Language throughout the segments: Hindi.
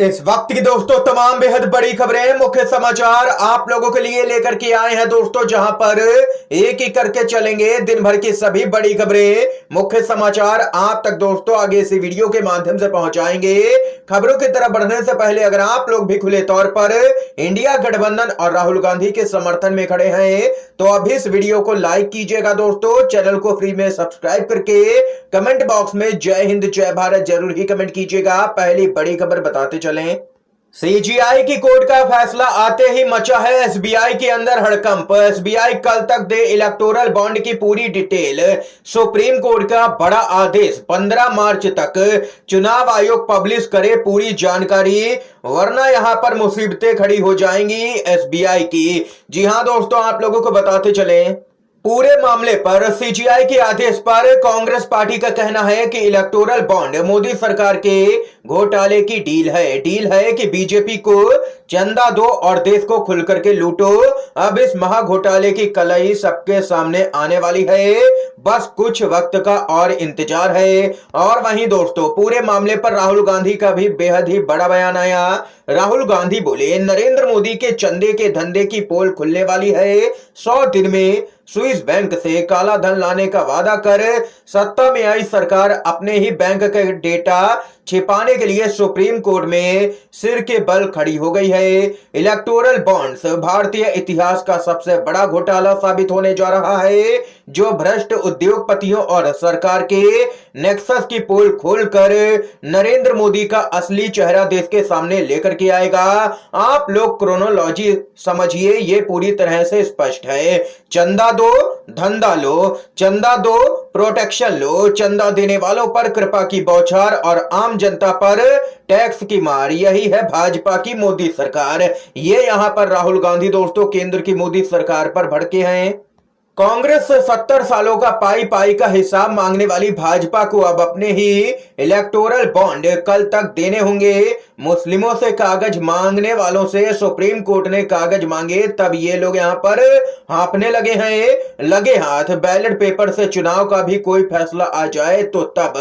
इस वक्त की दोस्तों तमाम बेहद बड़ी खबरें मुख्य समाचार आप लोगों के लिए लेकर के आए हैं दोस्तों, जहां पर एक एक करके चलेंगे दिन भर की सभी बड़ी खबरें मुख्य समाचार आप तक दोस्तों आगे इसी वीडियो के माध्यम से पहुंचाएंगे। खबरों की तरफ बढ़ने से पहले अगर आप लोग भी खुले तौर पर इंडिया गठबंधन और राहुल गांधी के समर्थन में खड़े हैं तो अभी इस वीडियो को लाइक कीजिएगा दोस्तों, चैनल को फ्री में सब्सक्राइब करके कमेंट बॉक्स में जय हिंद जय भारत जरूर ही कमेंट कीजिएगा। पहली बड़ी खबर बताते चलें। सीजीआई की कोर्ट का फैसला आते ही मचा है एसबीआई के अंदर हड़कंप। एसबीआई कल तक दे इलेक्टोरल बॉन्ड की पूरी डिटेल। सुप्रीम कोर्ट का बड़ा आदेश 15 मार्च तक चुनाव आयोग पब्लिश करे पूरी जानकारी, वरना यहां पर मुसीबतें खड़ी हो जाएंगी एसबीआई की। जी हां दोस्तों, आप लोगों को बताते चलें, पूरे मामले पर सीजीआई के आदेश पर कांग्रेस पार्टी का कहना है कि इलेक्टोरल बॉन्ड मोदी सरकार के घोटाले की डील है कि बीजेपी को चंदा दो और देश को खुल करके लूटो। अब इस महा घोटाले की कलई सबके सामने आने वाली है, बस कुछ वक्त का और इंतजार है। और वहीं दोस्तों पूरे मामले पर राहुल गांधी का भी बेहद ही बड़ा बयान आया। राहुल गांधी बोले, नरेंद्र मोदी के चंदे के धंधे की पोल खुलने वाली है। 100 दिन में स्विस बैंक से काला धन लाने का वादा कर सत्ता में आई सरकार अपने ही बैंक का डेटा छिपाने के लिए सुप्रीम कोर्ट में सिर के बल खड़ी हो गई है। इलेक्टोरल बॉन्ड्स भारतीय इतिहास का सबसे बड़ा घोटाला साबित होने जा रहा है, जो भ्रष्ट उद्योगपतियों और सरकार के नेक्सस की पोल खोलकर नरेंद्र मोदी का असली चेहरा देश के सामने लेकर के आएगा। आप लोग क्रोनोलॉजी समझिए, ये पूरी तरह से स्पष्ट है। चंदा दो धंधा लो, चंदा दो प्रोटेक्शन लो, चंदा देने वालों पर कृपा की बौछार और आम जनता पर टैक्स की मार, यही है भाजपा की मोदी सरकार। ये यहां पर राहुल गांधी दोस्तों केंद्र की मोदी सरकार पर भड़के हैं। कांग्रेस से 70 सालों का पाई पाई का हिसाब मांगने वाली भाजपा को अब अपने ही इलेक्टोरल बॉन्ड कल तक देने होंगे। मुस्लिमों से कागज मांगने वालों से सुप्रीम कोर्ट ने कागज मांगे, तब ये लोग यहां पर हाँफने लगे हैं। लगे हाथ बैलेट पेपर से चुनाव का भी कोई फैसला आ जाए तो तब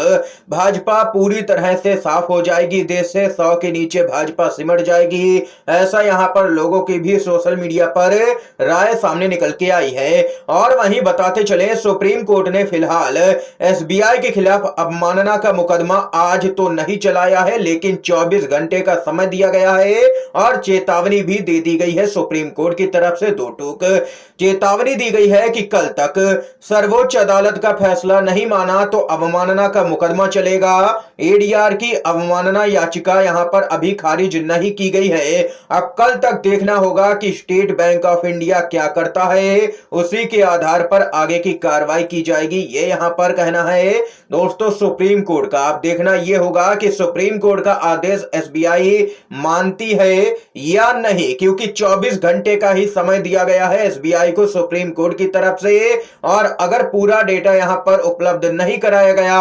भाजपा पूरी तरह से साफ हो जाएगी, देश से 100 के नीचे भाजपा सिमट जाएगी। ऐसा यहां पर लोगों की भी सोशल मीडिया पर राय सामने निकल के आई है। और वहीं बताते चले, सुप्रीम कोर्ट ने फिलहाल एसबीआई के खिलाफ अवमानना का मुकदमा आज तो नहीं चलाया है, लेकिन 24 घंटे का समय दिया गया है और चेतावनी भी दे दी गई है सुप्रीम कोर्ट की तरफ से। 2 टूक चेतावनी दी गई है कि कल तक सर्वोच्च अदालत का फैसला नहीं माना तो अवमानना का मुकदमा चलेगा। एडीआर की अवमानना याचिका यहां पर अभी खारिज नहीं की गई है। अब कल तक देखना होगा कि स्टेट बैंक ऑफ इंडिया क्या करता है, उसी के आधार पर आगे की कार्रवाई की जाएगी, ये यहां पर कहना है दोस्तों सुप्रीम कोर्ट का। अब देखना यह होगा कि सुप्रीम कोर्ट का आदेश एसबीआई मानती है या नहीं, क्योंकि 24 घंटे का ही समय दिया गया है एसबीआई को सुप्रीम कोर्ट की तरफ से। और अगर पूरा डेटा यहां पर उपलब्ध नहीं कराया गया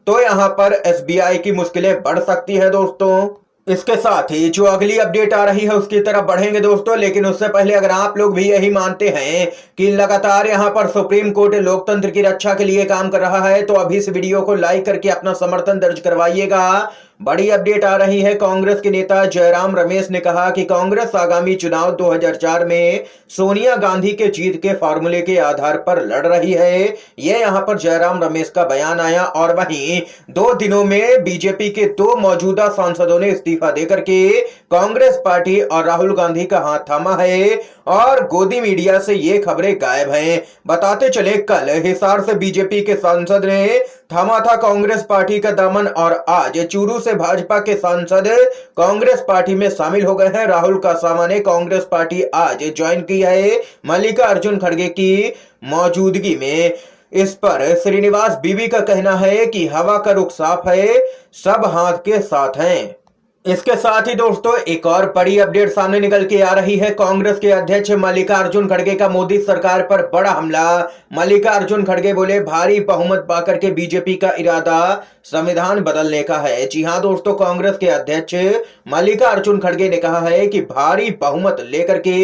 तो यहां पर एसबीआई की मुश्किलें बढ़ सकती है दोस्तों। इसके साथ ही जो अगली अपडेट आ रही है उसकी तरफ बढ़ेंगे दोस्तों, लेकिन उससे पहले अगर आप लोग भी यही मानते हैं कि लगातार यहां पर सुप्रीम कोर्ट लोकतंत्र की रक्षा के लिए काम कर रहा है तो अभी इस वीडियो को लाइक करके अपना समर्थन दर्ज करवाइएगा। बड़ी अपडेट आ रही है। कांग्रेस के नेता जयराम रमेश ने कहा कि कांग्रेस आगामी चुनाव 2004 में सोनिया गांधी के जीत के फार्मूले के आधार पर लड़ रही है। यह यहां पर जयराम रमेश का बयान आया। और वहीं 2 दिनों में बीजेपी के 2 मौजूदा सांसदों ने इस्तीफा देकर के कांग्रेस पार्टी और राहुल गांधी का हाथ थामा है और गोदी मीडिया से ये खबरें गायब हैं। बताते चले, कल हिसार से बीजेपी के सांसद ने थामा था कांग्रेस पार्टी का दामन और आज चूरू से भाजपा के सांसद कांग्रेस पार्टी में शामिल हो गए हैं। राहुल कासामा ने कांग्रेस पार्टी आज ज्वाइन की है मल्लिकार्जुन खड़गे की मौजूदगी में। इस पर श्रीनिवास बीवी का कहना है कि हवा का रुख साफ है, सब हाथ के साथ हैं। इसके साथ ही दोस्तों एक और बड़ी अपडेट सामने निकल के आ रही है। कांग्रेस के अध्यक्ष मल्लिकार्जुन खड़गे का मोदी सरकार पर बड़ा हमला। मल्लिकार्जुन खड़गे बोले, भारी बहुमत पाकर के बीजेपी का इरादा संविधान बदलने का है। जी हां दोस्तों, कांग्रेस के अध्यक्ष मल्लिकार्जुन खड़गे ने कहा है कि भारी बहुमत लेकर के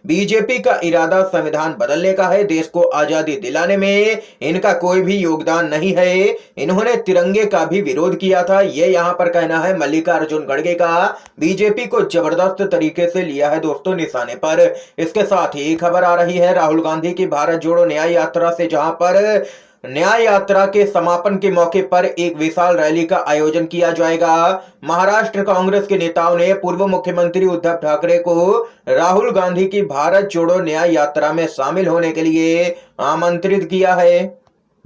बीजेपी का इरादा संविधान बदलने का है। देश को आजादी दिलाने में इनका कोई भी योगदान नहीं है। इन्होंने तिरंगे का भी विरोध किया था, ये यहां पर कहना है मल्लिकार्जुन खड़गे हल्के का बीजेपी को जबरदस्त तरीके से लिया है दोस्तों निशाने पर। इसके साथ ही खबर आ रही है राहुल गांधी की भारत जोड़ो न्याय यात्रा से, जहां पर न्याय यात्रा के समापन के मौके पर एक विशाल रैली का आयोजन किया जाएगा। महाराष्ट्र कांग्रेस के नेताओं ने पूर्व मुख्यमंत्री उद्धव ठाकरे को राहुल गांधी की भारत जोड़ो न्याय यात्रा में शामिल होने के लिए आमंत्रित किया है।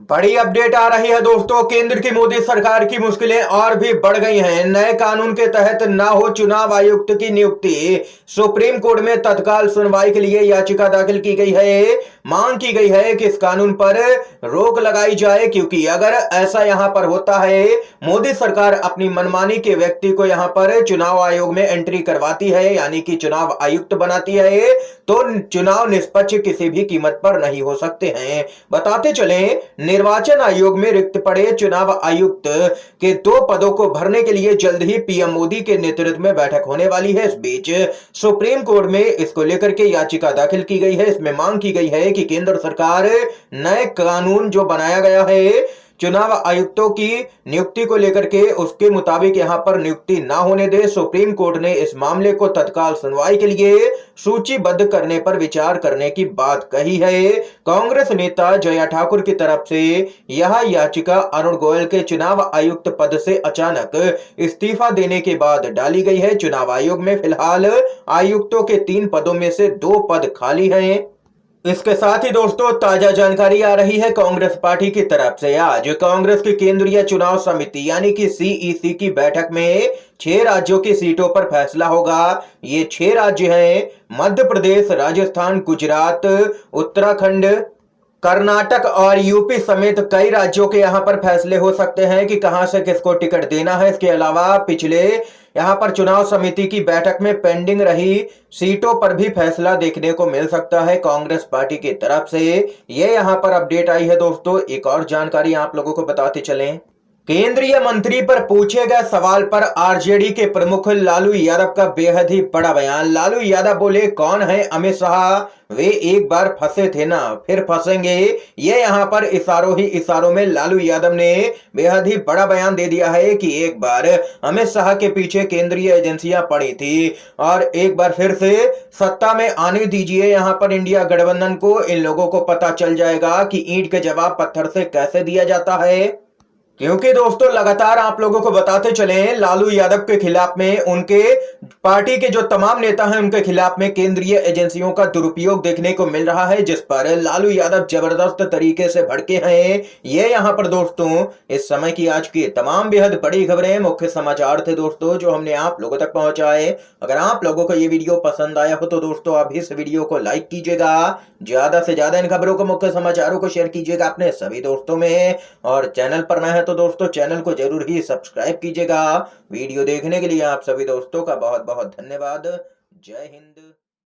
बड़ी अपडेट आ रही है दोस्तों, केंद्र की मोदी सरकार की मुश्किलें और भी बढ़ गई हैं। नए कानून के तहत ना हो चुनाव आयुक्त की नियुक्ति, सुप्रीम कोर्ट में तत्काल सुनवाई के लिए याचिका दाखिल की गई है। मांग की गई है कि इस कानून पर रोक लगाई जाए, क्योंकि अगर ऐसा यहां पर होता है, मोदी सरकार अपनी मनमानी के व्यक्ति को यहां पर चुनाव आयोग में एंट्री करवाती है, यानी कि चुनाव आयुक्त बनाती है, तो चुनाव निष्पक्ष किसी भी कीमत पर नहीं हो सकते हैं। बताते चले, निर्वाचन आयोग में रिक्त पड़े चुनाव आयुक्त के 2 पदों को भरने के लिए जल्द ही पीएम मोदी के नेतृत्व में बैठक होने वाली है। इस बीच सुप्रीम कोर्ट में इसको लेकर के याचिका दाखिल की गई है। इसमें मांग की गई है कि केंद्र सरकार नए कानून जो बनाया गया है चुनाव आयुक्तों की नियुक्ति को लेकर के, उसके मुताबिक यहां पर नियुक्ति ना होने दे। सुप्रीम कोर्ट ने इस मामले को तत्काल सुनवाई के लिए सूचीबद्ध करने पर विचार करने की बात कही है। कांग्रेस नेता जया ठाकुर की तरफ से यह याचिका अरुण गोयल के चुनाव आयुक्त पद से अचानक इस्तीफा देने के बाद डाली गई है। चुनाव आयोग में फिलहाल आयुक्तों के 3 पदों में से 2 पद खाली हैं। इसके साथ ही दोस्तों ताजा जानकारी आ रही है कांग्रेस पार्टी की तरफ से। आज कांग्रेस की केंद्रीय चुनाव समिति यानी कि सीईसी की बैठक में 6 राज्यों की सीटों पर फैसला होगा। ये 6 राज्य हैं मध्य प्रदेश, राजस्थान, गुजरात, उत्तराखंड, कर्नाटक और यूपी समेत कई राज्यों के यहां पर फैसले हो सकते हैं कि कहां से किसको टिकट देना है। इसके अलावा पिछले यहां पर चुनाव समिति की बैठक में पेंडिंग रही सीटों पर भी फैसला देखने को मिल सकता है कांग्रेस पार्टी की तरफ से। ये यहां पर अपडेट आई है दोस्तों। एक और जानकारी आप लोगों को बताते चलें, केंद्रीय मंत्री पर पूछे गए सवाल पर आरजेडी के प्रमुख लालू यादव का बेहद ही बड़ा बयान। लालू यादव बोले, कौन है अमित शाह, वे एक बार फंसे थे ना, फिर फंसेंगे। ये यहां पर इशारों ही इशारों में लालू यादव ने बेहद ही बड़ा बयान दे दिया है कि एक बार अमित शाह के पीछे केंद्रीय एजेंसियां पड़ी थी और एक बार फिर से सत्ता में आने दीजिए यहां पर इंडिया गठबंधन को। इन लोगों को पता चल जाएगा कि ईंट के जवाब पत्थर से कैसे दिया जाता है। क्योंकि दोस्तों लगातार आप लोगों को बताते चले, लालू यादव के खिलाफ में, उनके पार्टी के जो तमाम नेता हैं उनके खिलाफ में केंद्रीय एजेंसियों का दुरुपयोग देखने को मिल रहा है, जिस पर लालू यादव जबरदस्त तरीके से भड़के हैं। ये यहां पर दोस्तों इस समय की आज की तमाम बेहद बड़ी खबरें, मुख्य समाचार थे दोस्तों जो हमने आप लोगों तक पहुंचाए। अगर आप लोगों को ये वीडियो पसंद आया हो तो दोस्तों आप इस वीडियो को लाइक कीजिएगा, ज्यादा से ज्यादा इन खबरों को, मुख्य समाचारों को शेयर कीजिएगा अपने सभी दोस्तों में, और चैनल पर नए हैं तो दोस्तों चैनल को जरूर ही सब्सक्राइब कीजिएगा। वीडियो देखने के लिए आप सभी दोस्तों का बहुत बहुत धन्यवाद। जय हिंद।